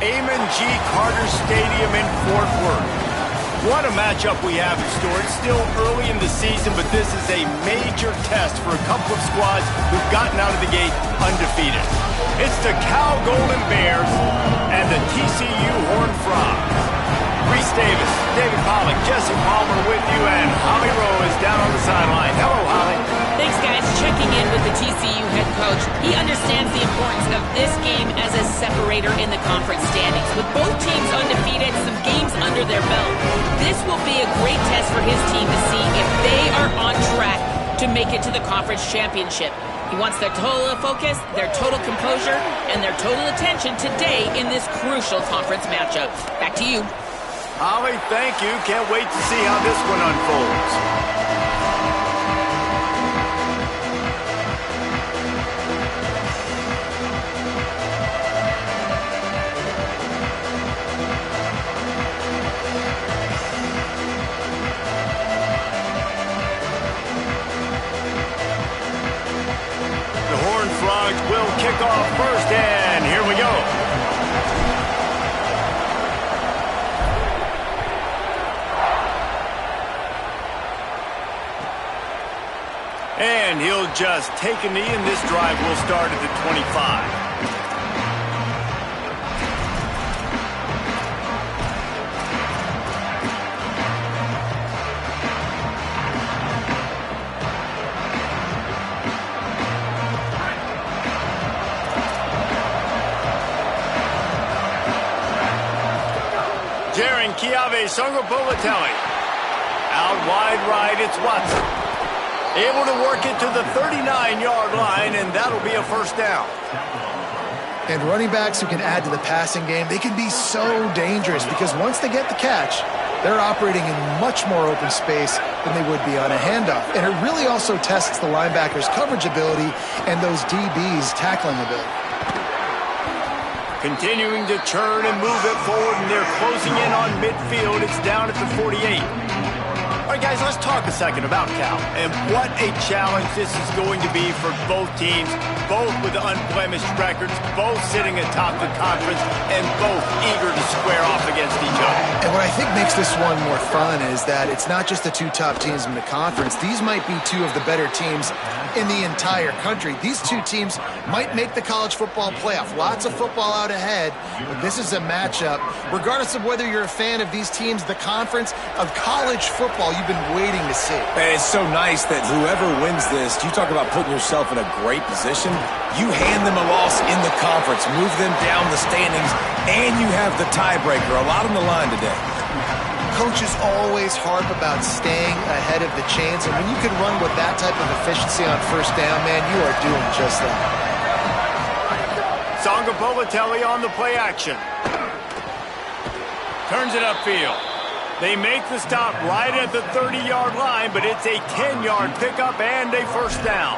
Amon G. Carter Stadium in Fort Worth. What a matchup we have in store. It's still early in the season, but this is a major test for a couple of squads who've gotten out of the gate undefeated. It's the Cal Golden Bears and the TCU Horned Frogs. Reese Davis, David Pollock, Jesse Palmer with you, and Holly Rowe is down on the sideline. Hello, Holly. Thanks, guys. Checking in with the TCU head coach. He understands the importance of this game as a separator in the conference standings. With both teams undefeated, some games under their belt, this will be a great test for his team to see if they are on track to make it to the conference championship. He wants their total focus, their total composure, and their total attention today in this crucial conference matchup. Back to you. Holly, thank you. Can't wait to see how this one unfolds. Will kick off first, and here we go. And he'll just take a knee, and this drive will start at the 25. Chiave Songapolatelli. Out wide right, it's Watson. Able to work it to the 39-yard line, and that'll be a first down. And running backs who can add to the passing game, they can be so dangerous because once they get the catch, they're operating in much more open space than they would be on a handoff. And it really also tests the linebackers' coverage ability and those DBs' tackling ability. Continuing to turn and move it forward, and they're closing in on midfield. It's down at the 48. All right, guys, let's talk a second about Cal. And what a challenge this is going to be for both teams, both with unblemished records, both sitting atop the conference, and both eager to square off against each other. And what I think makes this one more fun is that it's not just the two top teams in the conference. These might be two of the better teams in the entire country. These two teams might make the college football playoff. Lots of football out ahead, but this is a matchup, regardless of whether you're a fan of these teams, the conference of college football you've been waiting to see. And it's so nice that whoever wins this, you talk about putting yourself in a great position, you hand them a loss in the conference, move them down the standings, and you have the tiebreaker. A lot on the line today. Coaches always harp about staying ahead of the chains, and when you can run with that type of efficiency on first down, man, you are doing just that. Songapolatelli on the play action. Turns it upfield. They make the stop right at the 30-yard line, but it's a 10-yard pickup and a first down.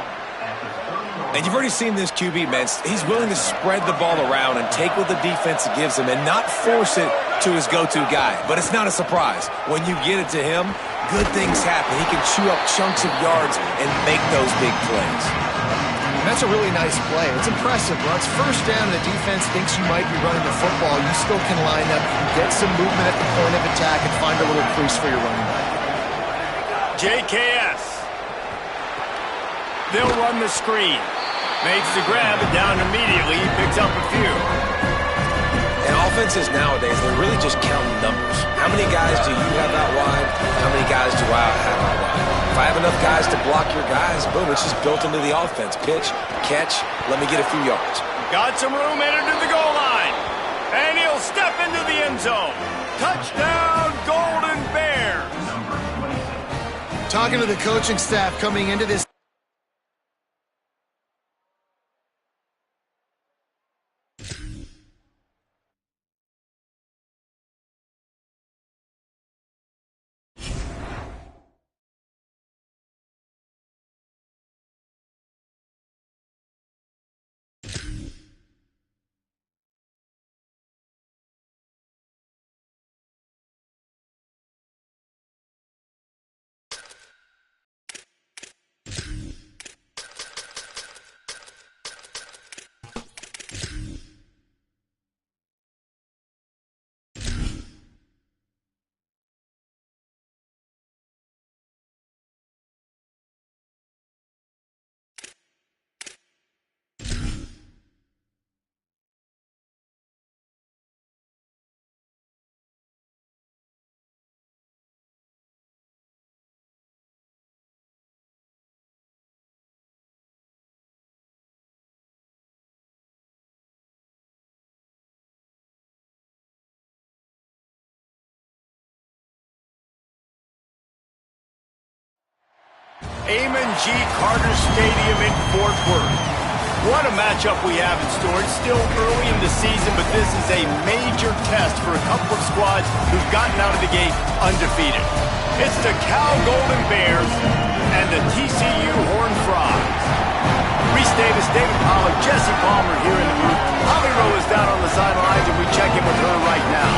And you've already seen this QB, man. He's willing to spread the ball around and take what the defense gives him and not force it to his go-to guy. But it's not a surprise. When you get it to him, good things happen. He can chew up chunks of yards and make those big plays. And that's a really nice play. It's impressive. Well, it's first down and the defense thinks you might be running the football. You still can line up, get some movement at the point of attack, and find a little crease for your running back. JKS. They'll run the screen. Makes the grab, and down immediately. He picks up a few. And offenses nowadays, they're really just counting numbers. How many guys do you have out wide? How many guys do I have out wide? If I have enough guys to block your guys, boom, it's just built into the offense. Pitch, catch, let me get a few yards. Got some room headed to the goal line. And he'll step into the end zone. Touchdown, Golden Bears. Talking to the coaching staff coming into this Amon G. Carter Stadium in Fort Worth. What a matchup we have in store. It's still early in the season, but this is a major test for a couple of squads who've gotten out of the gate undefeated. It's the Cal Golden Bears and the TCU Horned Frogs. Reese Davis, David Pollard, Jesse Palmer here in the booth. Holly Rowe is down on the sidelines, and we check in with her right now.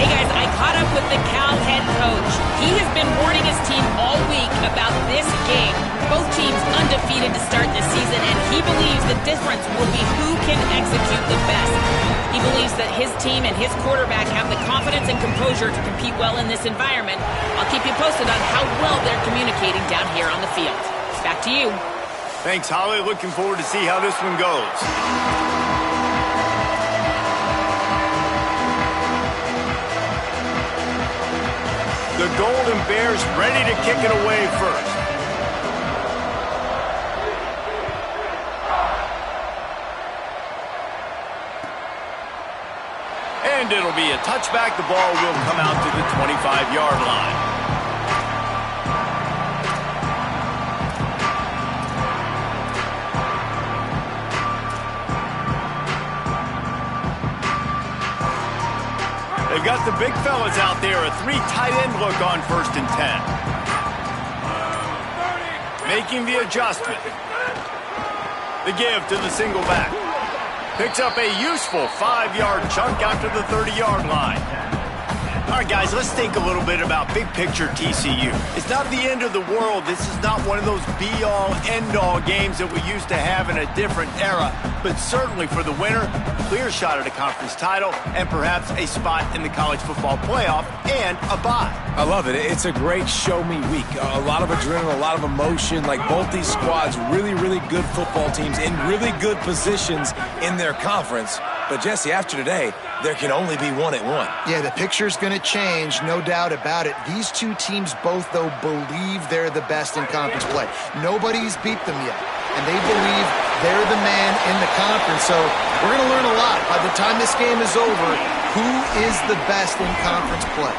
Hey guys, I caught up with the Cal head coach. He has been warning his team all week about this game. Both teams undefeated to start the season, and he believes the difference will be who can execute the best. He believes that his team and his quarterback have the confidence and composure to compete well in this environment. I'll keep you posted on how well they're communicating down here on the field. Back to you. Thanks, Holly. Looking forward to see how this one goes. The Golden Bears ready to kick it away first. And it'll be a touchback. The ball will come out to the 25-yard line. They've got the big fellas out there. A 3 tight end look on 1st and 10. Making the adjustment. The give to the single back. Picks up a useful 5-yard chunk out to the 30-yard line. All right, guys, let's think a little bit about big picture TCU. It's not the end of the world. This is not one of those be-all, end-all games that we used to have in a different era. But certainly for the winner, clear shot at a conference title and perhaps a spot in the college football playoff and a bye. I love it. It's a great show-me week. A lot of adrenaline, a lot of emotion. Like both these squads, really, really good football teams in really good positions in their conference. But, Jesse, after today, there can only be one at one. Yeah, the picture's going to change, no doubt about it. These two teams both, though, believe they're the best in conference play. Nobody's beat them yet, and they believe they're the man in the conference. So we're going to learn a lot. By the time this game is over, who is the best in conference play?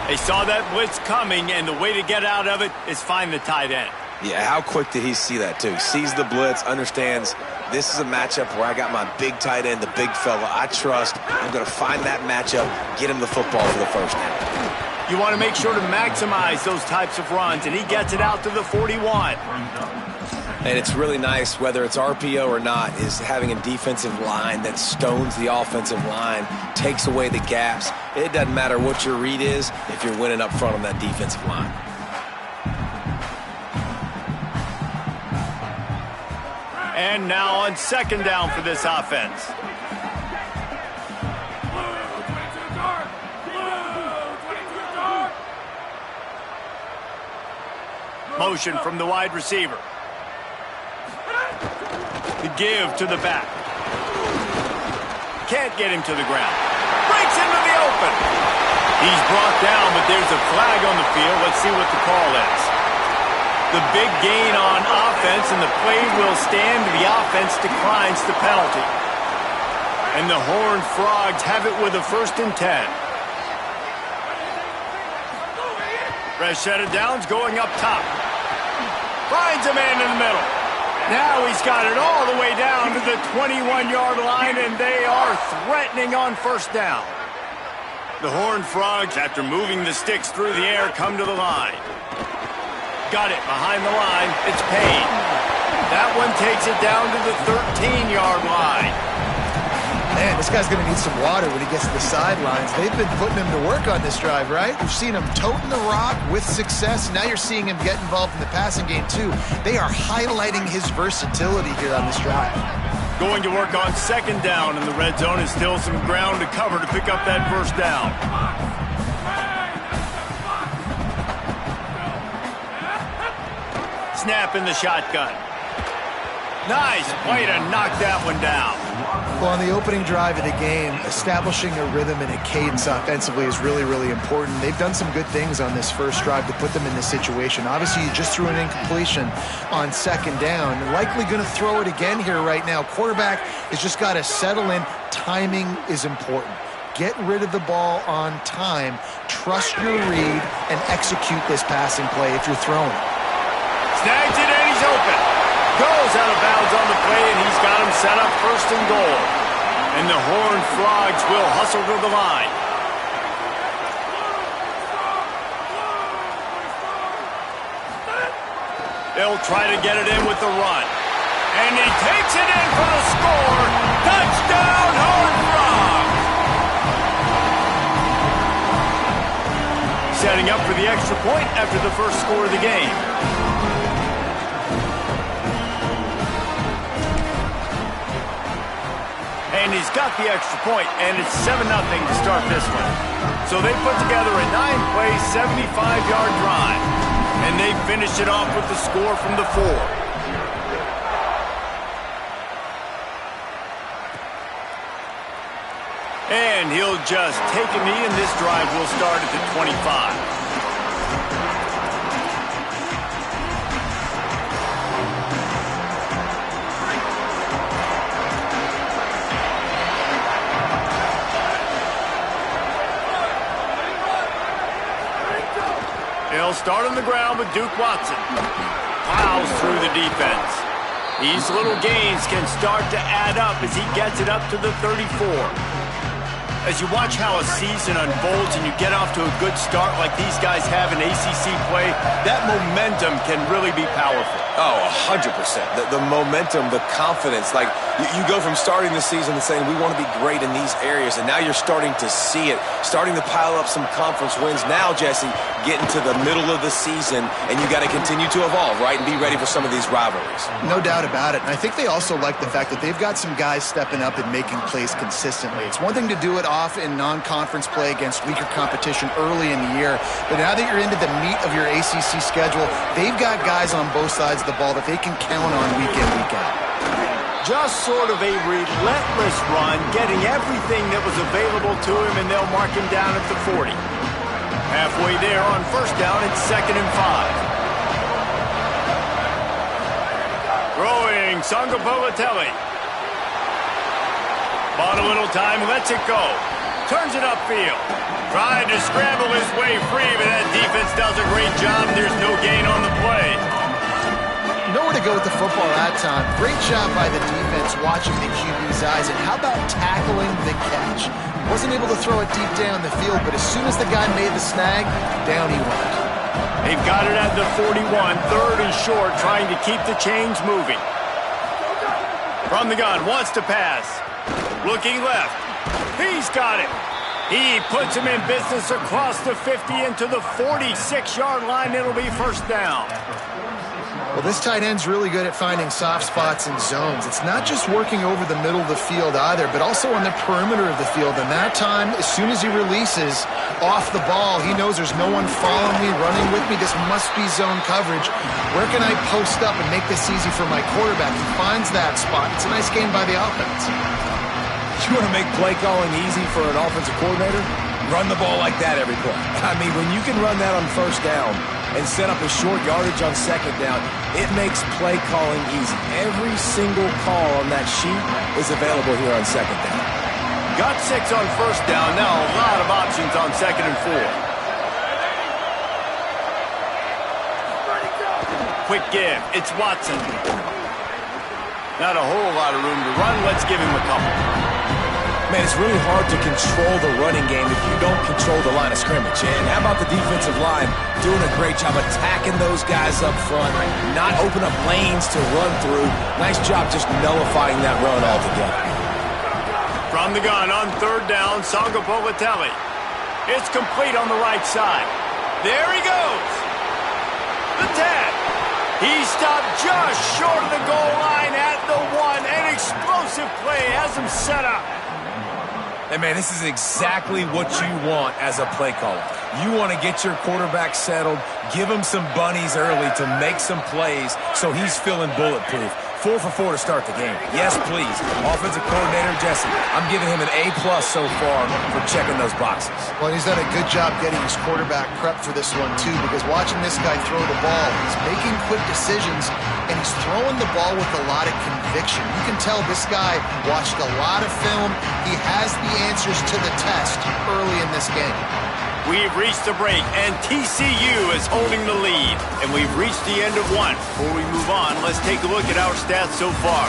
They saw that blitz coming, and the way to get out of it is find the tight end. Yeah, how quick did he see that, too? Sees the blitz, understands this is a matchup where I got my big tight end, the big fella I trust. I'm going to find that matchup, get him the football for the first down. You want to make sure to maximize those types of runs, and he gets it out to the 41. And it's really nice, whether it's RPO or not, is having a defensive line that stones the offensive line, takes away the gaps. It doesn't matter what your read is if you're winning up front on that defensive line. And now on 2nd down for this offense. Motion from the wide receiver. The give to the back. Can't get him to the ground. Breaks into the open. He's brought down, but there's a flag on the field. Let's see what the call is. The big gain on offense, and the play will stand. The offense declines the penalty. And the Horned Frogs have it with a 1st and 10. Fresh set of downs going up top. Finds a man in the middle. Now he's got it all the way down to the 21-yard line, and they are threatening on 1st down. The Horned Frogs, after moving the sticks through the air, come to the line. Got it behind the line. It's Payne. That one takes it down to the 13-yard line. Man, this guy's going to need some water when he gets to the sidelines. They've been putting him to work on this drive, right? You've seen him toting the rock with success. Now you're seeing him get involved in the passing game, too. They are highlighting his versatility here on this drive. Going to work on 2nd down, and the red zone is still some ground to cover to pick up that 1st down. Snap in the shotgun. Nice play to knock that one down. Well, on the opening drive of the game, establishing a rhythm and a cadence offensively is really, really important. They've done some good things on this first drive to put them in this situation. Obviously, you just threw an incompletion on 2nd down. Likely going to throw it again here right now. Quarterback has just got to settle in. Timing is important. Get rid of the ball on time. Trust your read and execute this passing play if you're throwing it. Snags it, and he's open. Goes out of bounds on the play, and he's got him set up first and goal. And the Horned Frogs will hustle to the line. They'll try to get it in with the run. And he takes it in for the score. Touchdown, Horned Frogs! Setting up for the extra point after the first score of the game. And he's got the extra point, and it's 7-0 to start this one. So they put together a 9-play, 75-yard drive. And they finish it off with the score from the 4. And he'll just take a knee, and this drive will start at the 25. They'll start on the ground with Duke Watson. Plows through the defense. These little gains can start to add up as he gets it up to the 34. As you watch how a season unfolds and you get off to a good start like these guys have in ACC play, that momentum can really be powerful. Oh, 100%. The momentum, the confidence. Like, you go from starting the season and saying, we want to be great in these areas, and now you're starting to see it, starting to pile up some conference wins. Now, Jesse, getting to the middle of the season, and you got to continue to evolve, right, and be ready for some of these rivalries. No doubt about it. And I think they also like the fact that they've got some guys stepping up and making plays consistently. It's one thing to do it off in non-conference play against weaker competition early in the year, but now that you're into the meat of your ACC schedule, they've got guys on both sides of the ball that they can count on week in, week out. Just sort of a relentless run, getting everything that was available to him, and they'll mark him down at the 40. Halfway there on first down, it's 2nd and 5. Throwing, Sangapolatelli. Bought a little time, lets it go. Turns it upfield. Tried to scramble his way free, but that defense does a great job. There's no gain on the play. Nowhere to go with the football that time. Great job by the defense watching the QB's eyes. And how about tackling the catch? Wasn't able to throw it deep down the field, but as soon as the guy made the snag, down he went. They've got it at the 41, 3rd and short, trying to keep the chains moving. From the gun, wants to pass. Looking left. He's got it. He puts him in business across the 50 into the 46-yard line. It'll be first down. Well, this tight end's really good at finding soft spots and zones. It's not just working over the middle of the field either, but also on the perimeter of the field. And that time, as soon as he releases off the ball, he knows there's no one following me, running with me. This must be zone coverage. Where can I post up and make this easy for my quarterback? He finds that spot. It's a nice game by the offense. You want to make play calling easy for an offensive coordinator? Run the ball like that every play. I mean, when you can run that on first down and set up a short yardage on second down, it makes play calling easy. Every single call on that sheet is available here on second down. Got 6 on first down. Now a lot of options on 2nd and 4. Quick give. It's Watson. Not a whole lot of room to run. Let's give him a couple. Man, it's really hard to control the running game if you don't control the line of scrimmage. And how about the defensive line doing a great job attacking those guys up front, not open up lanes to run through. Nice job just nullifying that run altogether. From the gun on 3rd down, Sangapolatelli. It's complete on the right side. There he goes. The tag. He stopped just short of the goal line at the 1. An explosive play has him set up. Hey, man, this is exactly what you want as a play caller. You want to get your quarterback settled, give him some bunnies early to make some plays so he's feeling bulletproof. 4 for 4 to start the game. Yes, please. Offensive coordinator Jesse, I'm giving him an A+ so far for checking those boxes. Well, he's done a good job getting his quarterback prepped for this one, too, because watching this guy throw the ball, he's making quick decisions, and he's throwing the ball with a lot of conviction. You can tell this guy watched a lot of film. He has the answers to the test early in this game. We've reached the break, and TCU is holding the lead. And we've reached the end of one. Before we move on, let's take a look at our stats so far.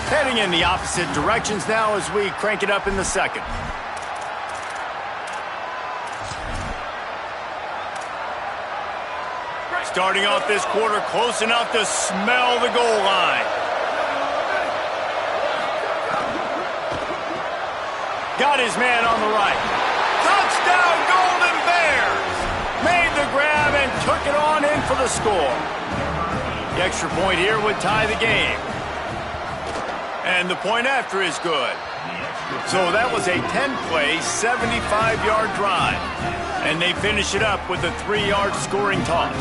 Heading in the opposite directions now as we crank it up in the second. Starting off this quarter close enough to smell the goal line. Got his man on the right. Touchdown, Golden Bears! Made the grab and took it on in for the score. The extra point here would tie the game. And the point after is good. So that was a 10-play, 75-yard drive. And they finish it up with a 3-yard scoring toss.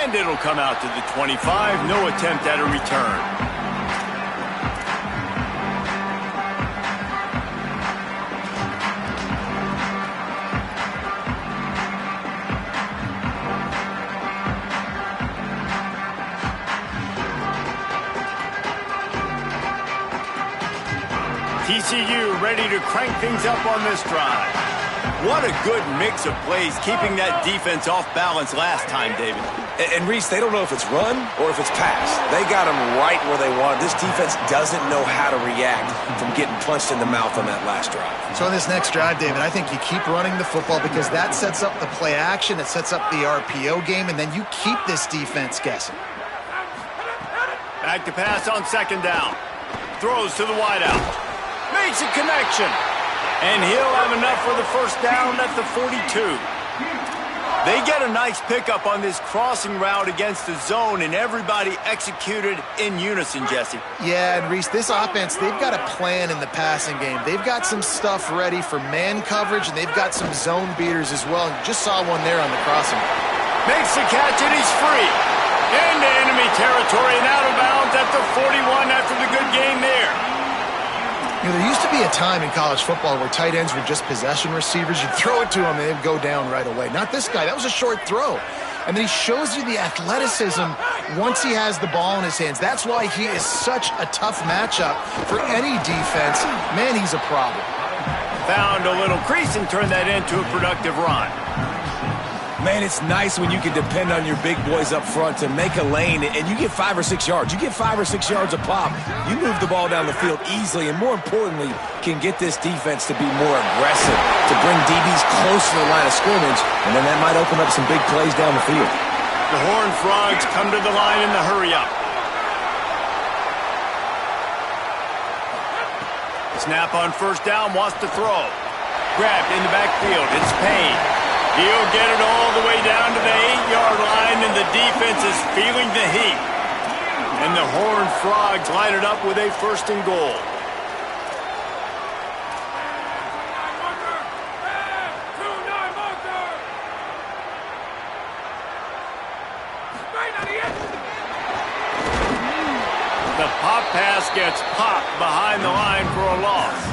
And it'll come out to the 25. No attempt at a return. TCU ready to crank things up on this drive. What a good mix of plays, keeping that defense off balance last time, David. And Reese, they don't know if it's run or if it's pass. They got them right where they want. This defense doesn't know how to react from getting punched in the mouth on that last drive. So on this next drive, David, I think you keep running the football because that sets up the play action, it sets up the RPO game, and then you keep this defense guessing. Back to pass on second down. Throws to the wideout. Makes a connection. And he'll have enough for the first down at the 42. They get a nice pickup on this crossing route against the zone, and everybody executed in unison, Jesse. Yeah, and Reese, this offense, they've got a plan in the passing game. They've got some stuff ready for man coverage, and they've got some zone beaters as well. And just saw one there on the crossing. Makes the catch, and he's free. Into enemy territory and out of bounds at the 41 after the good game there. You know, there used to be a time in college football where tight ends were just possession receivers. You'd throw it to them, and they'd go down right away. Not this guy. That was a short throw. And then he shows you the athleticism once he has the ball in his hands. That's why he is such a tough matchup for any defense. Man, he's a problem. Found a little crease and turned that into a productive run. Man, it's nice when you can depend on your big boys up front to make a lane, and you get 5 or 6 yards. You get 5 or 6 yards a pop. You move the ball down the field easily, and more importantly, can get this defense to be more aggressive, to bring DBs close to the line of scrimmage, and then that might open up some big plays down the field. The Horned Frogs come to the line in the hurry-up. Snap on first down, wants to throw. Grabbed in the backfield, it's Payne. He'll get it all the way down to the 8-yard line, and the defense is feeling the heat. And the Horned Frogs line it up with a first and goal. The pop pass gets popped behind the line for a loss.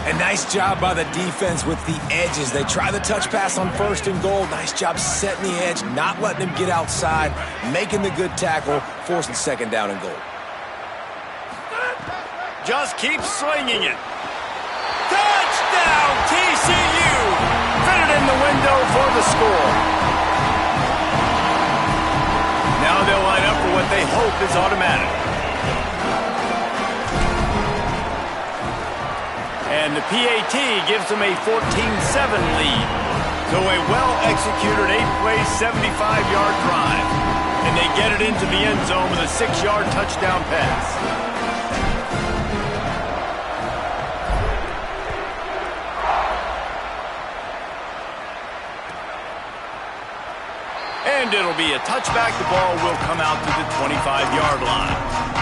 A nice job by the defense with the edges. They try the touch pass on first and goal. Nice job setting the edge, not letting him get outside, making the good tackle, forcing second down and goal. Just keep slinging it. Touchdown, TCU! Fit it in the window for the score. Now they'll line up for what they hope is automatic. And the PAT gives them a 14-7 lead. So a well-executed 8-play, 75-yard drive. And they get it into the end zone with a 6-yard touchdown pass. And it'll be a touchback. The ball will come out to the 25-yard line.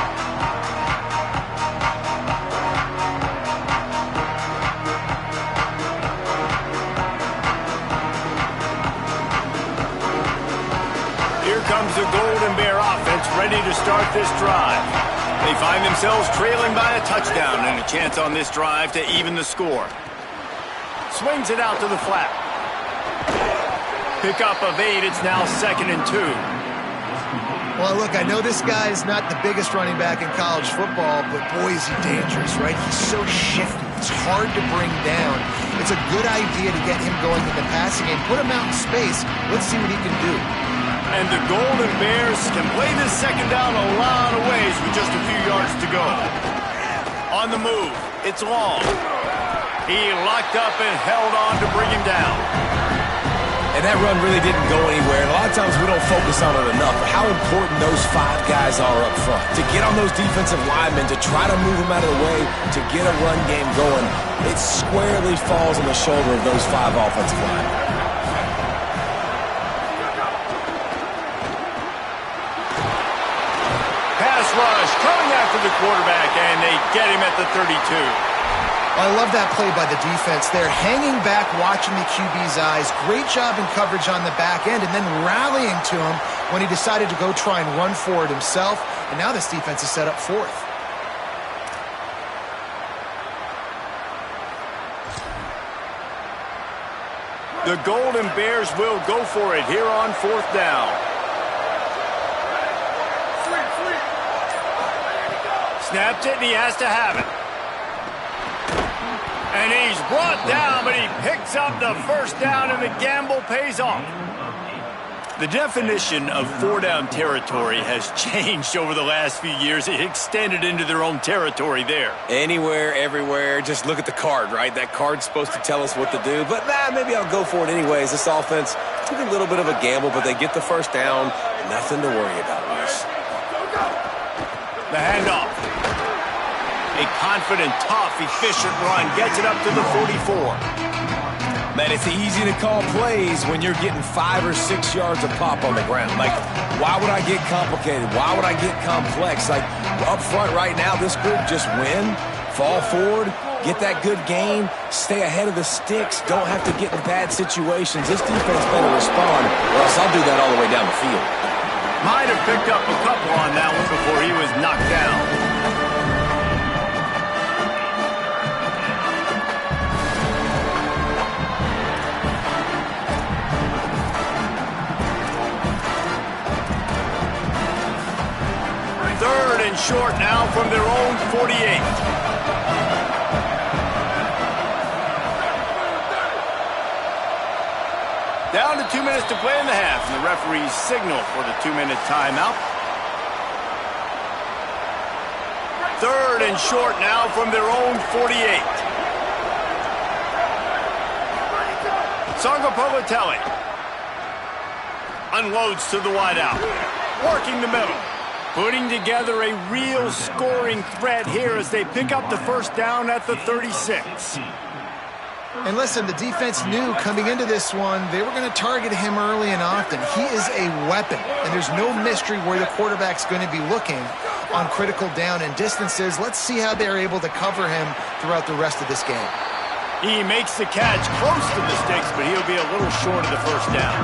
Comes the Golden Bear offense ready to start this drive. They find themselves trailing by a touchdown and a chance on this drive to even the score. Swings it out to the flat. Pickup of 8, it's now 2nd and 2. Well, look, I know this guy is not the biggest running back in college football, but boy, is he dangerous, right? He's so shifty. It's hard to bring down. It's a good idea to get him going in the passing game. Put him out in space. Let's see what he can do. And the Golden Bears can play this second down a lot of ways with just a few yards to go. On the move, it's long. He locked up and held on to bring him down. And that run really didn't go anywhere. And a lot of times we don't focus on it enough, but how important those 5 guys are up front. To get on those defensive linemen, to try to move them out of the way, to get a run game going, it squarely falls on the shoulder of those 5 offensive linemen. Pass rush coming after the quarterback, and they get him at the 32. I love that play by the defense there. Hanging back, watching the QB's eyes. Great job in coverage on the back end, and then rallying to him when he decided to go try and run for it himself. And now this defense is set up 4th. The Golden Bears will go for it here on 4th down. Snapped it, and he has to have it. And he's brought down, but he picks up the first down, and the gamble pays off. The definition of 4-down territory has changed over the last few years. It extended into their own territory there. Anywhere, everywhere, just look at the card, right? That card's supposed to tell us what to do, but maybe I'll go for it anyways. This offense took a little bit of a gamble, but they get the first down. Nothing to worry about, Luis. The handoff. A confident, tough, efficient run gets it up to the 44. Man, it's easy to call plays when you're getting 5 or 6 yards of pop on the ground. Like, why would I get complicated? Why would I get complex? Like, up front right now, this group just win, fall forward, get that good gain, stay ahead of the sticks, don't have to get in bad situations. This defense better respond, or else I'll do that all the way down the field. Might have picked up a couple on that one before he was knocked down. Third and short now from their own 48. Down to 2 minutes to play in the half, and the referee's signal for the 2-minute timeout. Third and short now from their own 48. Sargopolitelli unloads to the wideout, working the middle. Putting together a real scoring threat here as they pick up the first down at the 36. And listen, the defense knew coming into this one, they were going to target him early and often. He is a weapon, and there's no mystery where the quarterback's going to be looking on critical down and distances. Let's see how they're able to cover him throughout the rest of this game. He makes the catch close to the sticks, but he'll be a little short of the first down.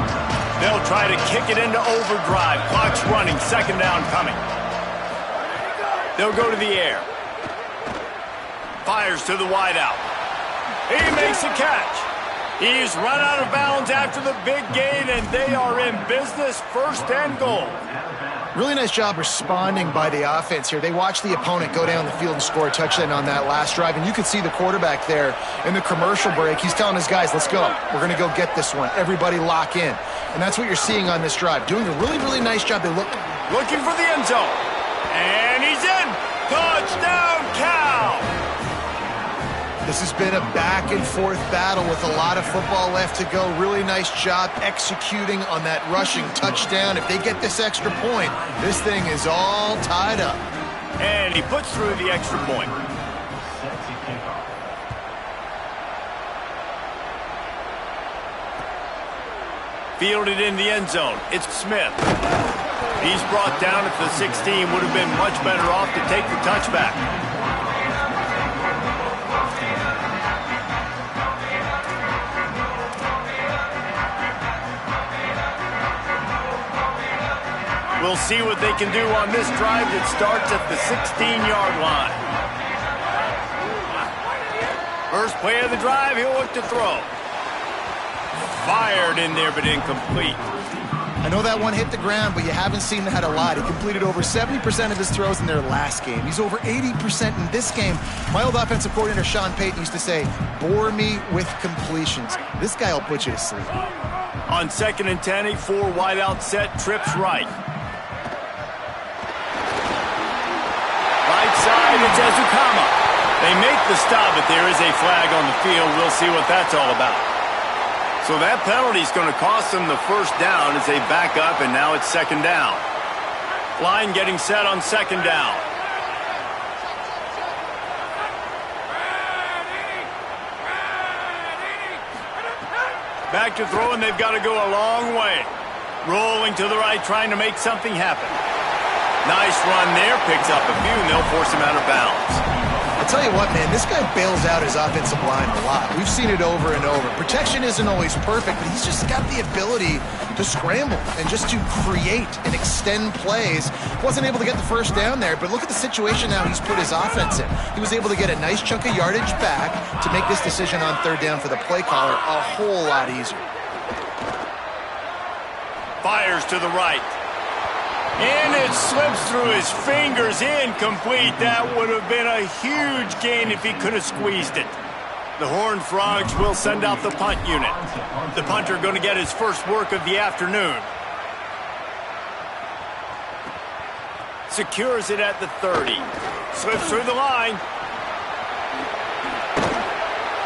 They'll try to kick it into overdrive. Clock's running. Second down coming. They'll go to the air. Fires to the wideout. He makes a catch. He's run out of bounds after the big gain, and they are in business, first and goal. Really nice job responding by the offense here. They watched the opponent go down the field and score a touchdown on that last drive, and you could see the quarterback there in the commercial break. He's telling his guys, let's go. We're going to go get this one. Everybody lock in. And that's what you're seeing on this drive. Doing a really, really nice job. They looking for the end zone. And he's in. Touchdown, Cal. This has been a back-and-forth battle with a lot of football left to go. Really nice job executing on that rushing touchdown. If they get this extra point, this thing is all tied up. And he puts through the extra point. Fielded in the end zone. It's Smith. He's brought down at the 16. Would have been much better off to take the touchback. We'll see what they can do on this drive that starts at the 16-yard line. First play of the drive, he'll look to throw. Fired in there, but incomplete. I know that one hit the ground, but you haven't seen that a lot. He completed over 70% of his throws in their last game. He's over 80% in this game. My old offensive coordinator, Sean Payton, used to say, bore me with completions. This guy will put you to sleep. On 2nd and 10, a 4 wide out set, trips right. Right side, it's Ezukama. They make the stop, but there is a flag on the field. We'll see what that's all about. So that penalty is going to cost them the first down as they back up, and now it's 2nd down. Line getting set on 2nd down. Back to throw, and they've got to go a long way. Rolling to the right, trying to make something happen. Nice run there, picks up a few, and they'll force him out of bounds. I'll tell you what, man, this guy bails out his offensive line a lot. We've seen it over and over. Protection isn't always perfect, but he's just got the ability to scramble and just to create and extend plays. Wasn't able to get the first down there, but look at the situation now he's put his offense in. He was able to get a nice chunk of yardage back to make this decision on 3rd down for the play caller a whole lot easier. Fires to the right. And it slips through his fingers, incomplete. That would have been a huge gain if he could have squeezed it. The Horned Frogs will send out the punt unit. The punter going to get his first work of the afternoon. Secures it at the 30. Slips through the line.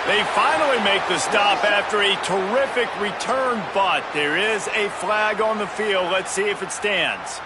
They finally make the stop after a terrific return, but there is a flag on the field. Let's see if it stands.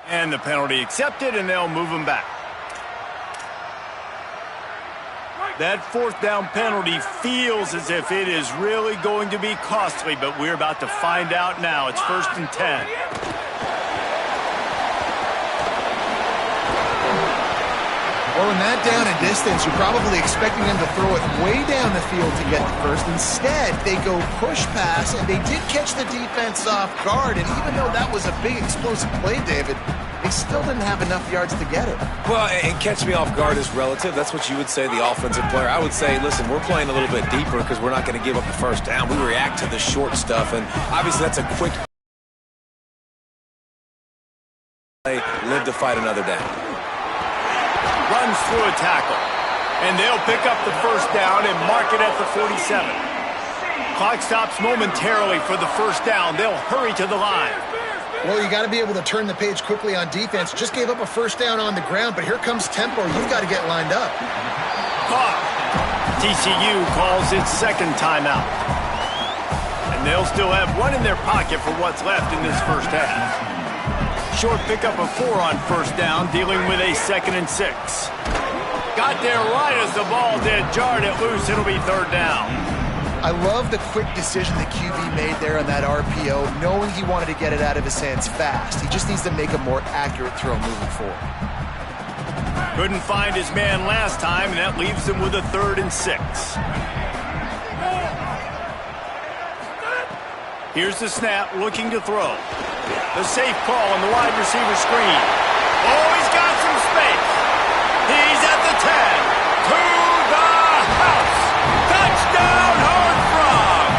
And the penalty accepted, and they'll move him back. That 4th down penalty feels as if it is really going to be costly, but we're about to find out now. It's 1st and 10. Well, in that down and distance, you're probably expecting them to throw it way down the field to get the first. Instead, they go push pass, and they did catch the defense off guard. And even though that was a big explosive play, David, they still didn't have enough yards to get it. Well, and catch me off guard is relative. That's what you would say, the offensive player. I would say, listen, we're playing a little bit deeper because we're not going to give up the first down. We react to the short stuff, and obviously that's a quick play. Live to fight another down. Runs through a tackle. And they'll pick up the first down and mark it at the 47. Clock stops momentarily for the first down. They'll hurry to the line. Well, you got to be able to turn the page quickly on defense. Just gave up a first down on the ground, but here comes tempo. You've got to get lined up. Caught. TCU calls its 2nd timeout. And they'll still have one in their pocket for what's left in this first half. Short pickup of 4 on first down, dealing with a 2nd and 6. Got there right as the ball did. Jarred it loose. It'll be 3rd down. I love the quick decision the QB made there on that RPO, knowing he wanted to get it out of his hands fast. He just needs to make a more accurate throw moving forward. Couldn't find his man last time, and that leaves him with a 3rd and 6. Here's the snap, looking to throw. The safe call on the wide receiver screen. Oh, he's got some space. He's at the 10. To the house. Touchdown, Horned Frogs.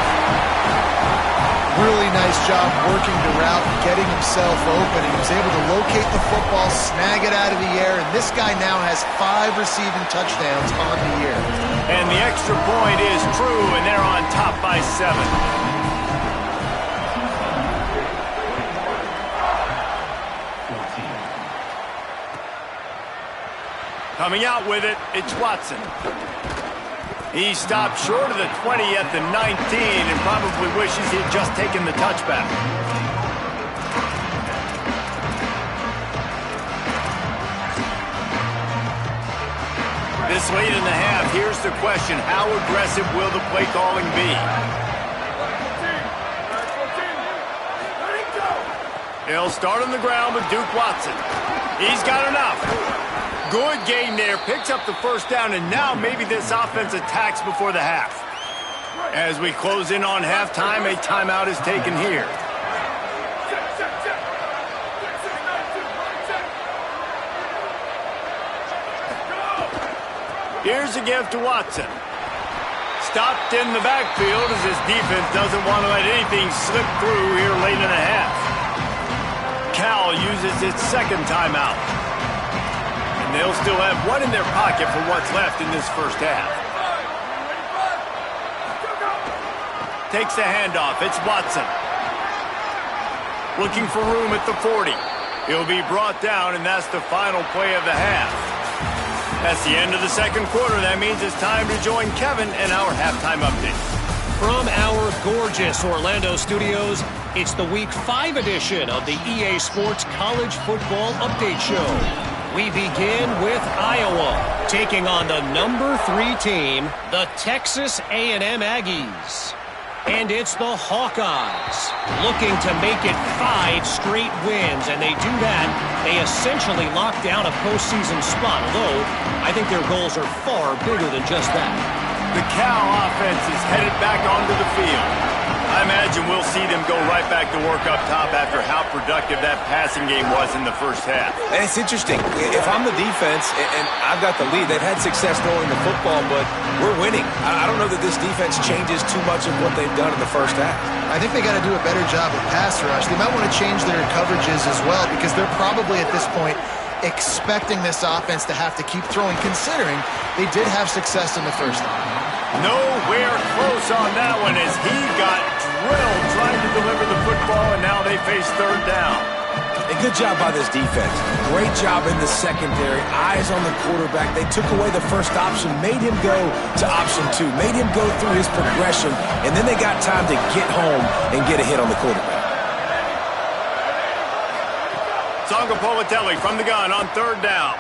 Really nice job working the route and getting himself open. He was able to locate the football, snag it out of the air, and this guy now has 5 receiving touchdowns on the year. And the extra point is true, and they're on top by 7. Coming out with it, it's Watson. He stopped short of the 20 at the 19 and probably wishes he had just taken the touchback. This late in the half, here's the question: how aggressive will the play calling be? He'll start on the ground with Duke Watson. He's got enough. Good gain there. Picks up the first down, and now maybe this offense attacks before the half. As we close in on halftime, a timeout is taken here. Here's a give to Watson. Stopped in the backfield as his defense doesn't want to let anything slip through here late in the half. Cal uses its second timeout. And they'll still have one in their pocket for what's left in this first half. Takes the handoff. It's Watson. Looking for room at the 40. He'll be brought down, and that's the final play of the half. That's the end of the second quarter. That means it's time to join Kevin and our halftime update. From our gorgeous Orlando studios, it's the Week 5 edition of the EA Sports College Football Update Show. We begin with Iowa, taking on the number 3 team, the Texas A&M Aggies. And it's the Hawkeyes, looking to make it 5 straight wins, and they do that. They essentially lock down a postseason spot, although I think their goals are far bigger than just that. The Cal offense is headed back onto the field. I imagine we'll see them go right back to work up top after how productive that passing game was in the first half. And it's interesting. If I'm the defense and I've got the lead, they've had success throwing the football, but we're winning. I don't know that this defense changes too much of what they've done in the first half. I think they got to do a better job of pass rush. They might want to change their coverages as well, because they're probably at this point expecting this offense to have to keep throwing, considering they did have success in the first half. Nowhere close on that one as he got drilled trying to deliver the football, and now they face third down. A good job by this defense. Great job in the secondary. Eyes on the quarterback. They took away the first option, made him go to option 2, made him go through his progression, and then they got time to get home and get a hit on the quarterback. Politelli from the gun on third down.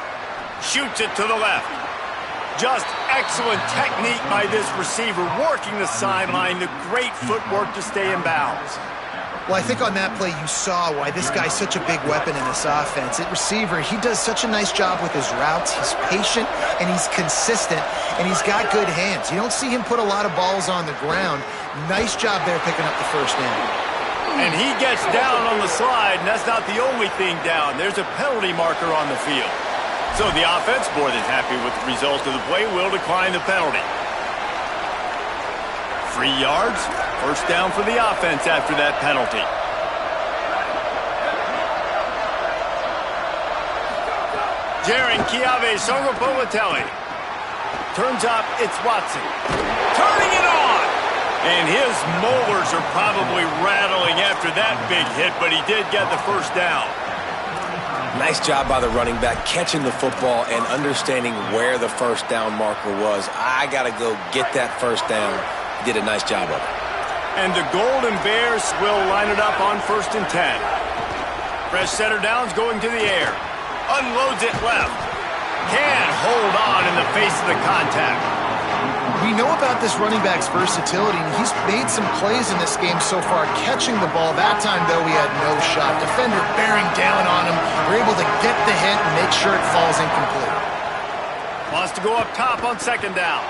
Shoots it to the left. Just excellent technique by this receiver, working the sideline, the great footwork to stay in bounds. Well, I think on that play you saw why this guy's such a big weapon in this offense. At receiver, he does such a nice job with his routes. He's patient, and he's consistent, and he's got good hands. You don't see him put a lot of balls on the ground. Nice job there picking up the first down. And he gets down on the slide, and that's not the only thing down. There's a penalty marker on the field. So the offense, more than happy with the result of the play, will decline the penalty. 3 yards, first down for the offense after that penalty. Jaron Kiave Songopolitelli. Turns up, it's Watson. Turning it on! And his molars are probably rattling after that big hit, but he did get the first down. Nice job by the running back, catching the football and understanding where the first down marker was. I got to go get that first down. He did a nice job of it. And the Golden Bears will line it up on 1st and 10. Fresh center downs going to the air. Unloads it left. Can't hold on in the face of the contact. We know about this running back's versatility, and he's made some plays in this game so far, catching the ball. That time, though, he had no shot. Defender bearing down on him. We're able to get the hit and make sure it falls incomplete. Wants to go up top on 2nd down.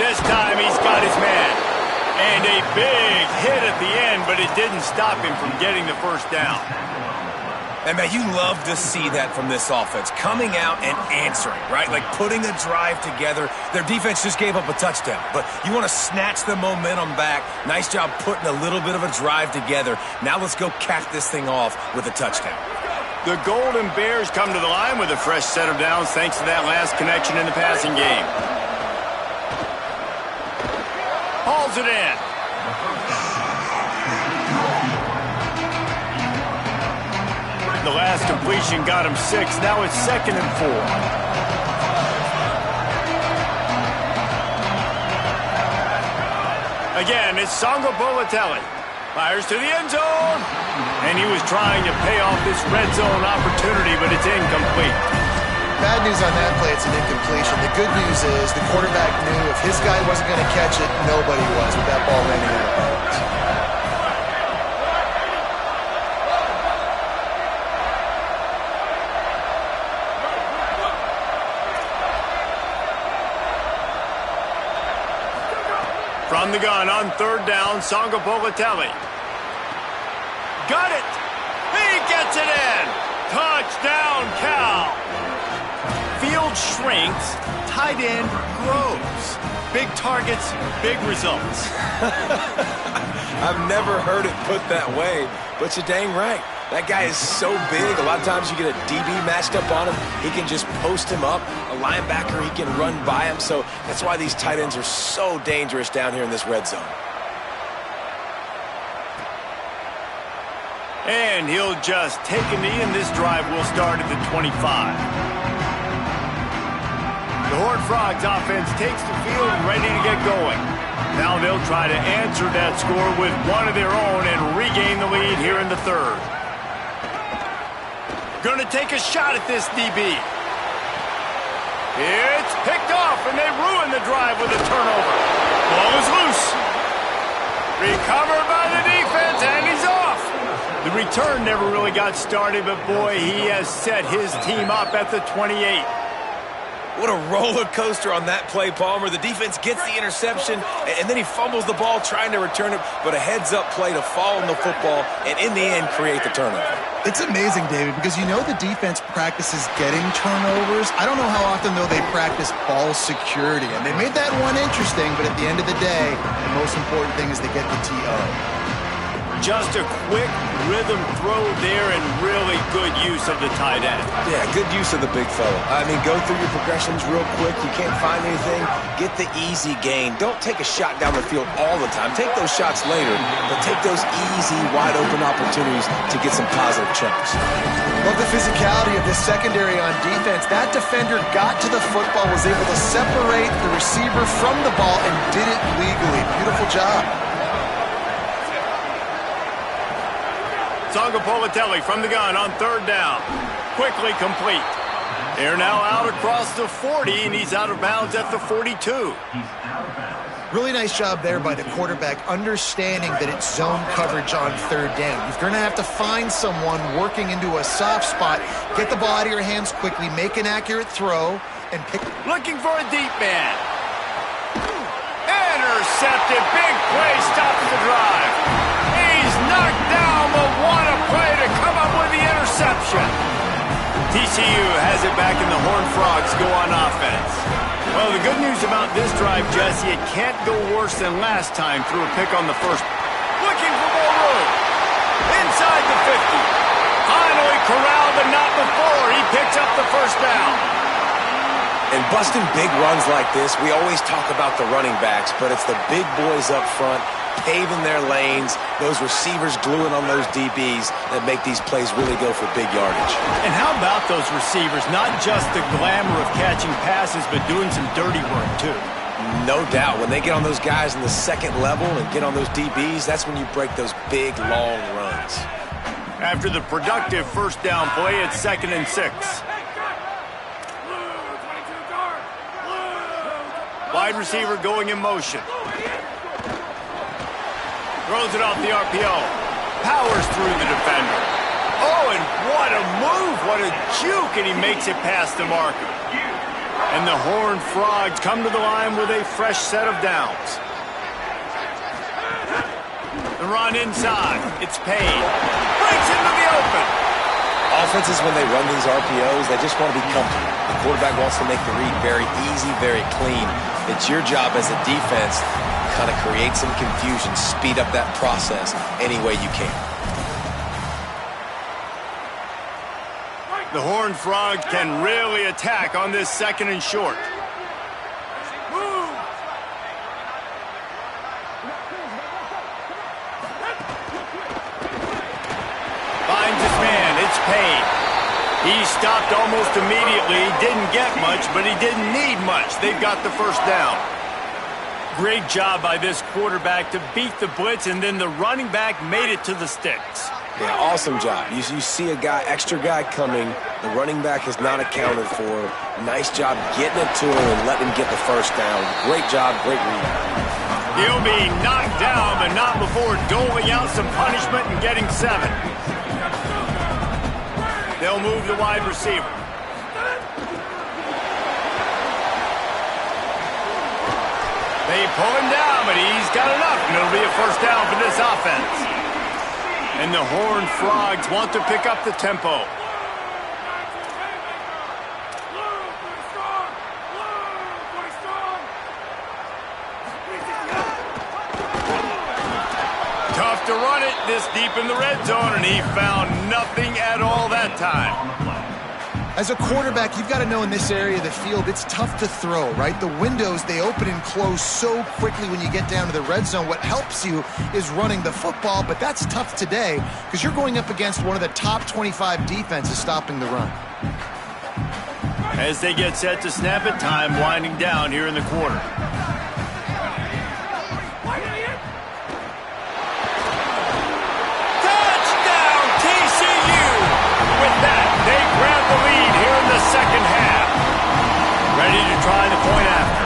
This time, he's got his man. And a big hit at the end, but it didn't stop him from getting the first down. And, man, you love to see that from this offense, coming out and answering, right? Like putting a drive together. Their defense just gave up a touchdown, but you want to snatch the momentum back. Nice job putting a little bit of a drive together. Now let's go cap this thing off with a touchdown. The Golden Bears come to the line with a fresh set of downs thanks to that last connection in the passing game. Hauls it in. The last completion got him 6. Now it's 2nd and 4. Again, it's Songo Bolatelli. Fires to the end zone. And he was trying to pay off this red zone opportunity, but it's incomplete. Bad news on that play, it's an incompletion. The good news is the quarterback knew if his guy wasn't going to catch it, nobody was with that ball landing out of bounds. From the gun on third down, Songo Bolatelli. Got it! He gets it in! Touchdown, Cal! Field shrinks, tight end grows. Big targets, big results. I've never heard it put that way, but you're dang right. That guy is so big, a lot of times you get a DB matched up on him. He can just post him up. A linebacker, he can run by him. So that's why these tight ends are so dangerous down here in this red zone. And he'll just take a knee, and this drive will start at the 25. The Horned Frogs offense takes the field ready to get going. Now they'll try to answer that score with one of their own and regain the lead here in the third. Going to take a shot at this DB. It's picked off, and they ruin the drive with a turnover. Ball is loose. Recovered by the defense, and he's off. The return never really got started, but boy, he has set his team up at the 28. What a roller coaster on that play, Palmer. The defense gets the interception, and then he fumbles the ball trying to return it, but a heads-up play to fall on the football, and in the end, create the turnover. It's amazing, David, because you know the defense practices getting turnovers. I don't know how often, though, they practice ball security. And they made that one interesting, but at the end of the day, the most important thing is they get the TO. Just a quick rhythm throw there and really good use of the tight end. Yeah, good use of the big fella. I mean, go through your progressions real quick. You can't find anything. Get the easy gain. Don't take a shot down the field all the time. Take those shots later, but take those easy, wide-open opportunities to get some positive chunks. Love the physicality of this secondary on defense. That defender got to the football, was able to separate the receiver from the ball, and did it legally. Beautiful job. Songo Bolatelli from the gun on third down. Quickly complete. They're now out across the 40, and he's out of bounds at the 42. Really nice job there by the quarterback, understanding that it's zone coverage on third down. You're going to have to find someone working into a soft spot, get the ball out of your hands quickly, make an accurate throw, and pick. Looking for a deep man. Intercepted. Big play stops the drive. He's knocked down, but what a play to come up with the interception. TCU has it back, and the Horned Frogs go on offense. Well, the good news about this drive, Jesse, it can't go worse than last time through a pick on the first. Looking for more room. Inside the 50. Finally corralled, but not before. He picks up the first down. And busting big runs like this, we always talk about the running backs, but it's the big boys up front paving their lanes, those receivers gluing on those DBs that make these plays really go for big yardage. And how about those receivers? Not just the glamour of catching passes, but doing some dirty work, too. No doubt. When they get on those guys in the second level and get on those DBs, that's when you break those big, long runs. After the productive first down play, it's 2nd and 6. Wide receiver going in motion. Throws it off the RPO. Powers through the defender. Oh, and what a move. What a juke. And he makes it past the marker. And the Horned Frogs come to the line with a fresh set of downs. The run inside. It's Payne. Breaks into the open. Offenses, when they run these RPOs, they just want to be comfortable. The quarterback wants to make the read very easy, very clean. It's your job as a defense to kind of create some confusion, speed up that process any way you can. The Horned Frogs can really attack on this 2nd and short. Finds his man. It's Payne. He stopped almost immediately. He didn't get much, but he didn't need much. They've got the first down. Great job by this quarterback to beat the blitz, and then the running back made it to the sticks. Yeah, awesome job. You see a extra guy coming. The running back is not accounted for. Nice job getting it to him and letting him get the first down. Great job, great read. He'll be knocked down, but not before doling out some punishment and getting 7. They'll move the wide receiver. They pull him down, but he's got enough, and it'll be a first down for this offense. And the Horned Frogs want to pick up the tempo. Tough to run it this deep in the red zone, and he found nothing at all that time. As a quarterback, you've got to know in this area of the field, it's tough to throw, right? The windows, they open and close so quickly when you get down to the red zone. What helps you is running the football, but that's tough today because you're going up against one of the top 25 defenses stopping the run. As they get set to snap it, time winding down here in the quarter. Touchdown, TCU! With that, they grab the lead here in the second half. Ready to try the point after.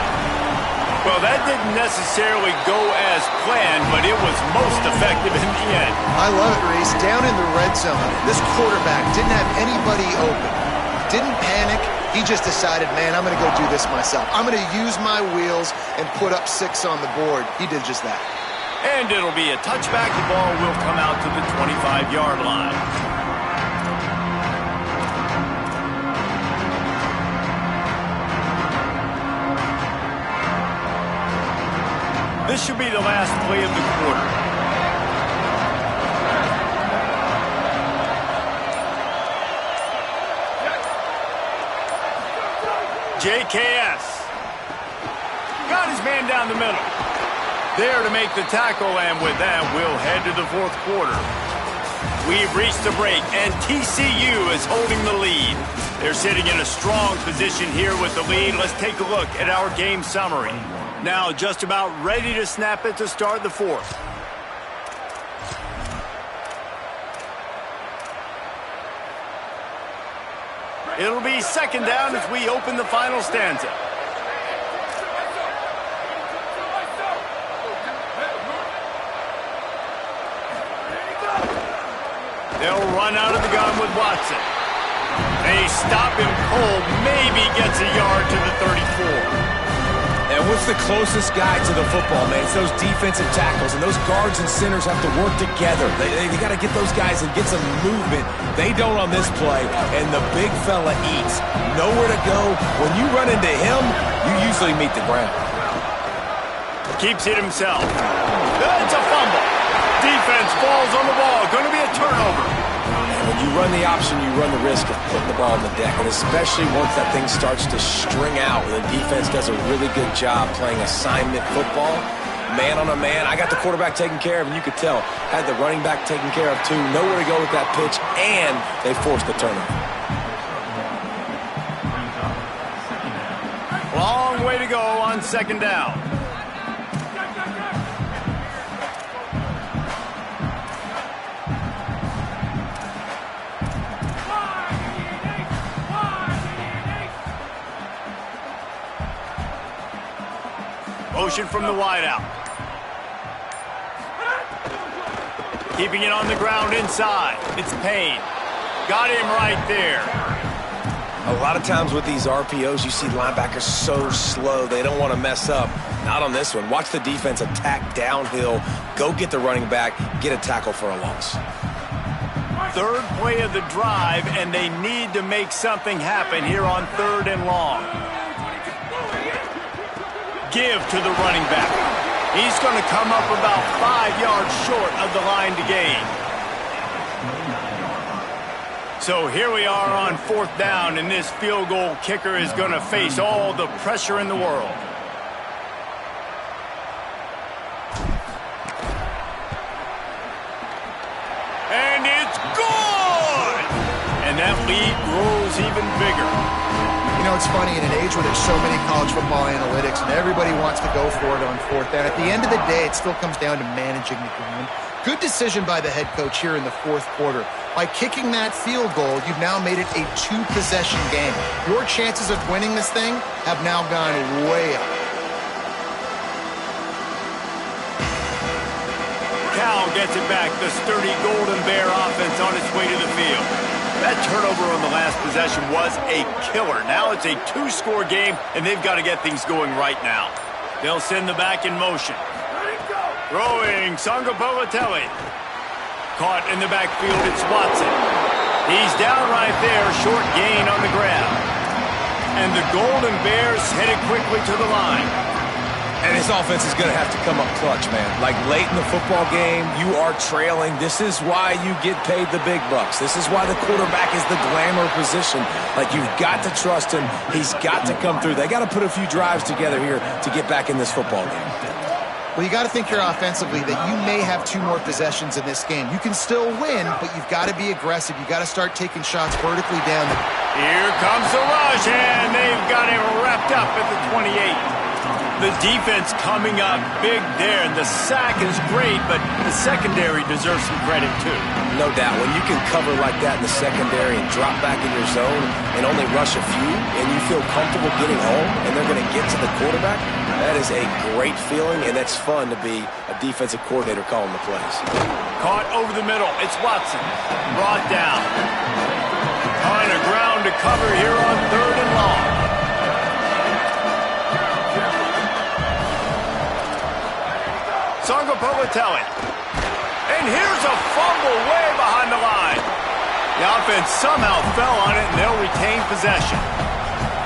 Well, that didn't necessarily go as planned, but it was most effective in the end. I love it, Reese. Down in the red zone, this quarterback didn't have anybody open. Didn't panic. He just decided, man, I'm going to go do this myself. I'm going to use my wheels and put up 6 on the board. He did just that. And it'll be a touchback. The ball will come out to the 25-yard line. This should be the last play of the quarter. JKS. Got his man down the middle. There to make the tackle, and with that, we'll head to the fourth quarter. We've reached the break, and TCU is holding the lead. They're sitting in a strong position here with the lead. Let's take a look at our game summary. Now just about ready to snap it to start the fourth. It'll be second down as we open the final stanza. They'll run out of the gun with Watson. They stop him cold, maybe gets a yard to the 34. And what's the closest guy to the football, man? It's those defensive tackles, and those guards and centers have to work together. They got to get those guys and get some movement. They don't on this play, and the big fella eats. Nowhere to go. When you run into him, you usually meet the ground. Keeps it himself. It's a fumble. Defense falls on the ball. Going to be a turnover. When you run the option, you run the risk of putting the ball on the deck, and especially once that thing starts to string out, the defense does a really good job playing assignment football, man on a man. I got the quarterback taken care of, and you could tell, had the running back taken care of too. Nowhere to go with that pitch, and they forced the turnover. Long way to go on second down. Motion from the wideout. Keeping it on the ground inside. It's Payne. Got him right there. A lot of times with these RPOs, you see linebackers so slow, they don't want to mess up. Not on this one. Watch the defense attack downhill, go get the running back, get a tackle for a loss. Third play of the drive, and they need to make something happen here on 3rd and long. Give to the running back. He's going to come up about 5 yards short of the line to gain. So here we are on 4th down, and this field goal kicker is going to face all the pressure in the world. And it's good! And that lead grows even bigger. You know, it's funny, in an age where there's so many college football analytics and everybody wants to go for it on fourth down, at the end of the day, it still comes down to managing the game. Good decision by the head coach here in the fourth quarter. By kicking that field goal, you've now made it a two-possession game. Your chances of winning this thing have now gone way up. Cal gets it back. The sturdy Golden Bear offense on its way to the field. That turnover on the last possession was a killer. Now it's a two-score game, and they've got to get things going right now. They'll send the back in motion. Throwing, Sangapolatelli. Caught in the backfield, it's Watson. He's down right there, short gain on the grab. And the Golden Bears headed quickly to the line. And his offense is going to have to come up clutch, man. Like late in the football game, you are trailing. This is why you get paid the big bucks. This is why the quarterback is the glamour position. Like, you've got to trust him. He's got to come through. They got to put a few drives together here to get back in this football game. Well, you got to think here offensively that you may have two more possessions in this game. You can still win, but you've got to be aggressive. You've got to start taking shots vertically down. Here comes the rush, and they've got him wrapped up at the 28. The defense coming up big there, and the sack is great, but the secondary deserves some credit too. No doubt. When you can cover like that in the secondary and drop back in your zone and only rush a few, and you feel comfortable getting home, and they're going to get to the quarterback, that is a great feeling, and it's fun to be a defensive coordinator calling the plays. Caught over the middle. It's Watson. Brought down. Kind of ground to cover here on 3rd and long. Sangapolatelli. And here's a fumble way behind the line. The offense somehow fell on it, and they'll retain possession.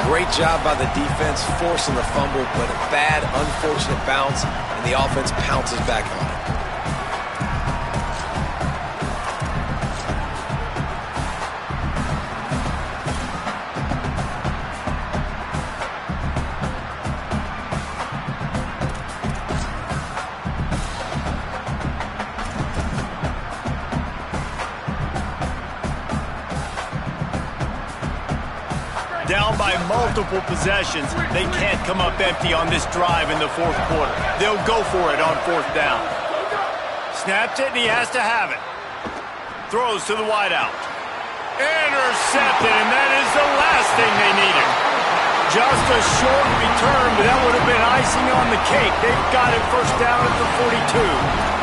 Great job by the defense forcing the fumble, but a bad, unfortunate bounce, and the offense pounces back on it. Down by multiple possessions, they can't come up empty on this drive in the fourth quarter. They'll go for it on 4th down. Snaps it, and he has to have it. Throws to the wideout. Intercepted, and that is the last thing they needed. Just a short return, but that would have been icing on the cake. They've got it 1st down at the 42.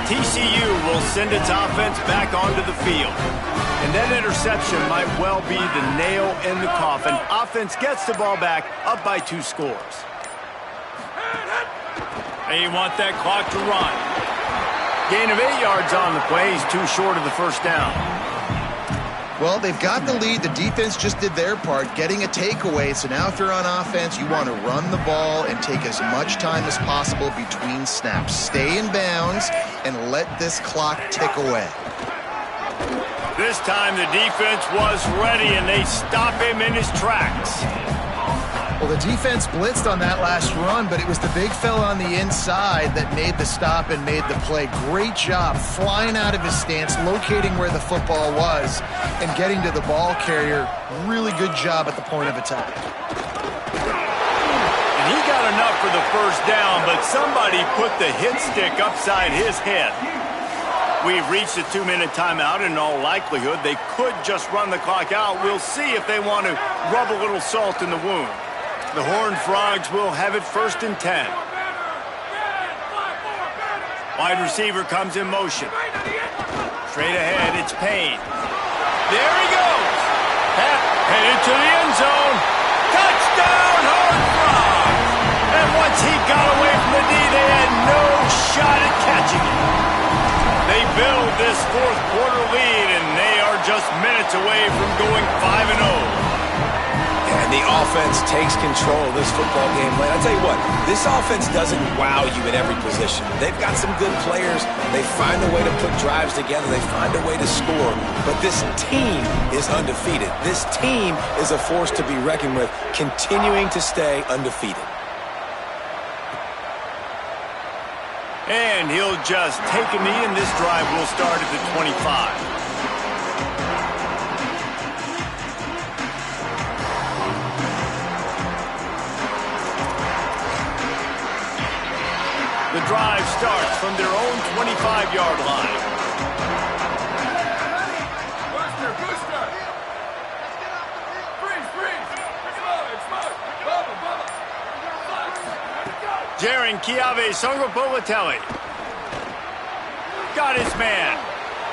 TCU will send its offense back onto the field. And that interception might well be the nail in the coffin. Offense gets the ball back, up by 2 scores. They want that clock to run. Gain of 8 yards on the play. He's too short of the 1st down. Well, they've got the lead. The defense just did their part, getting a takeaway. So now if you're on offense, you want to run the ball and take as much time as possible between snaps. Stay in bounds and let this clock tick away. This time the defense was ready, and they stop him in his tracks. Well, the defense blitzed on that last run, but it was the big fella on the inside that made the stop and made the play. Great job flying out of his stance, locating where the football was, and getting to the ball carrier. Really good job at the point of attack. And he got enough for the 1st down, but somebody put the hit stick upside his head. We've reached a 2-minute timeout, and in all likelihood, they could just run the clock out. We'll see if they want to rub a little salt in the wound. The Horned Frogs will have it 1st and 10. Wide receiver comes in motion. Straight ahead, it's Payne. There he goes. Headed to the end zone. Touchdown, Horned Frogs. And once he got away from the knee, they had no shot at catching it. They build this 4th quarter lead, and they are just minutes away from going 5-0. And the offense takes control of this football game. I'll tell you what, this offense doesn't wow you at every position. They've got some good players. They find a way to put drives together. They find a way to score. But this team is undefeated. This team is a force to be reckoned with, continuing to stay undefeated. And he'll just take a knee, and this drive will start at the 25. The drive starts from their own 25-yard line. Booster! Freeze! Jaron Kiave Songobolatelli got his man.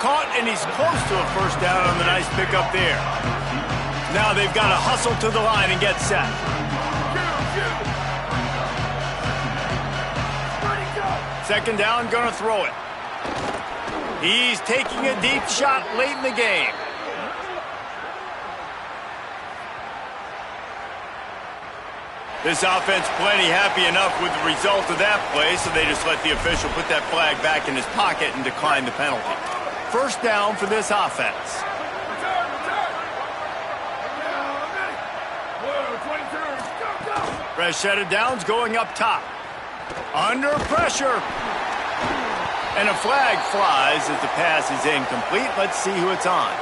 Caught, and he's close to a first down on the nice pickup there. Now they've got to hustle to the line and get set. Second down, gonna throw it. He's taking a deep shot late in the game. This offense plenty happy enough with the result of that play, so they just let the official put that flag back in his pocket and decline the penalty. First down for this offense. Fresh set of downs going up top. Under pressure. And a flag flies as the pass is incomplete. Let's see who it's on.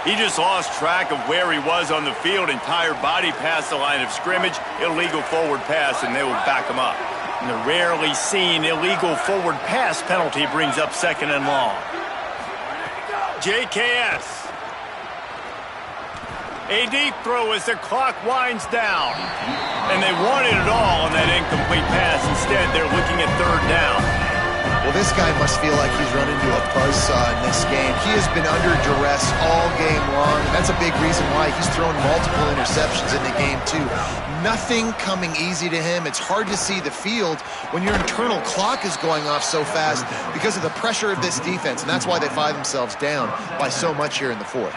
He just lost track of where he was on the field. Entire body past the line of scrimmage. Illegal forward pass, and they will back him up. And the rarely seen illegal forward pass penalty brings up second and long. JKS. A deep throw as the clock winds down. And they wanted it all on that incomplete pass. Instead, they're looking at third down. Well, this guy must feel like he's run into a buzzsaw in this game. He has been under duress all game long, and that's a big reason why he's thrown multiple interceptions in the game, too. Nothing coming easy to him. It's hard to see the field when your internal clock is going off so fast because of the pressure of this defense, and that's why they find themselves down by so much here in the fourth.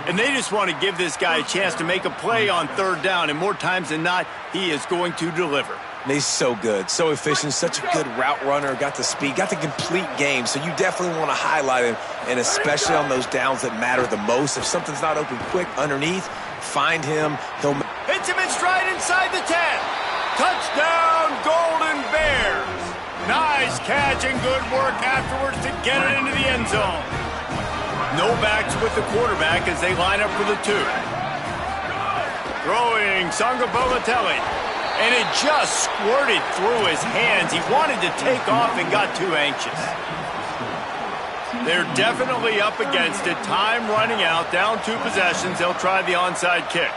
And they just want to give this guy a chance to make a play on third down, and more times than not, he is going to deliver. He's so good, so efficient, such a good route runner, got the speed, got the complete game, so you definitely want to highlight him, and especially on those downs that matter the most. If something's not open quick underneath, find him. He'll hits him in stride inside the 10. Touchdown, Golden Bears. Nice catch and good work afterwards to get it into the end zone. No backs with the quarterback as they line up for the 2. Throwing Songobolatelli. And it just squirted through his hands. He wanted to take off and got too anxious. They're definitely up against it. Time running out. Down 2 possessions. They'll try the onside kick.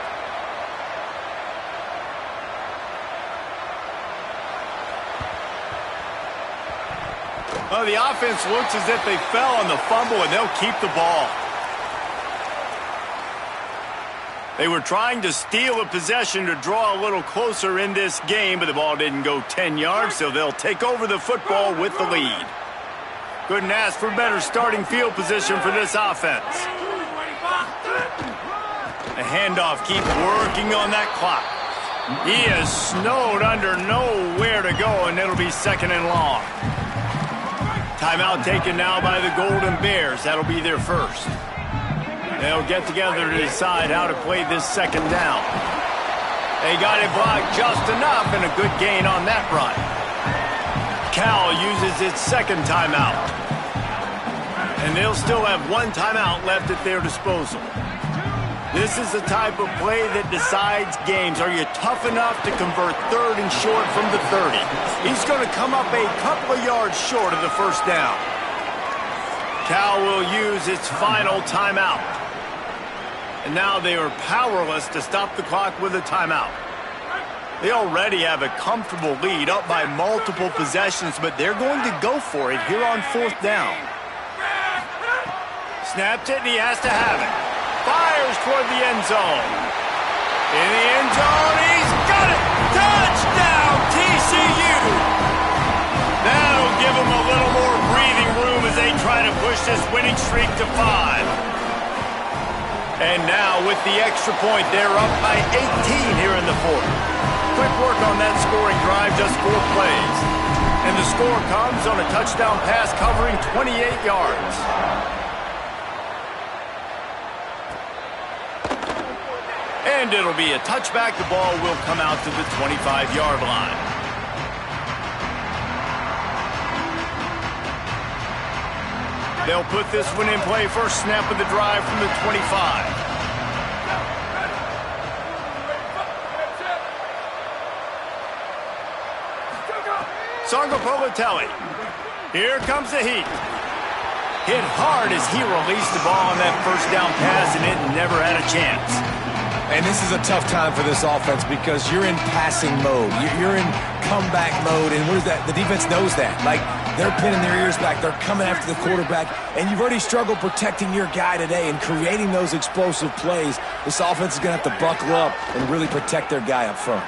Well, the offense looks as if they fell on the fumble, and they'll keep the ball. They were trying to steal a possession to draw a little closer in this game, but the ball didn't go 10 yards, so they'll take over the football with the lead. Couldn't ask for better starting field position for this offense. The handoff keeps working on that clock. He is snowed under, nowhere to go, and it'll be second and long. Timeout taken now by the Golden Bears. That'll be their first. They'll get together to decide how to play this second down. They got it blocked just enough, and a good gain on that run. Cal uses its second timeout. And they'll still have 1 timeout left at their disposal. This is the type of play that decides games. Are you tough enough to convert third and short from the 30? He's going to come up a couple of yards short of the first down. Cal will use its final timeout. And now they are powerless to stop the clock with a timeout. They already have a comfortable lead up by multiple possessions, but they're going to go for it here on 4th down. Snaps it, and he has to have it. Fires toward the end zone. In the end zone, he's got it! Touchdown, TCU! That'll give them a little more breathing room as they try to push this winning streak to 5. And now with the extra point, they're up by 18 here in the 4th. Quick work on that scoring drive, just 4 plays. And the score comes on a touchdown pass covering 28 yards. And it'll be a touchback. The ball will come out to the 25-yard line. They'll put this one in play. First snap of the drive from the 25. Sangopolotelli. Here comes the heat. Hit hard as he released the ball on that first down pass, and it never had a chance. And this is a tough time for this offense because you're in passing mode. You're in comeback mode, and what is that? The defense knows that. Like, they're pinning their ears back. They're coming after the quarterback, and you've already struggled protecting your guy today and creating those explosive plays. This offense is going to have to buckle up and really protect their guy up front.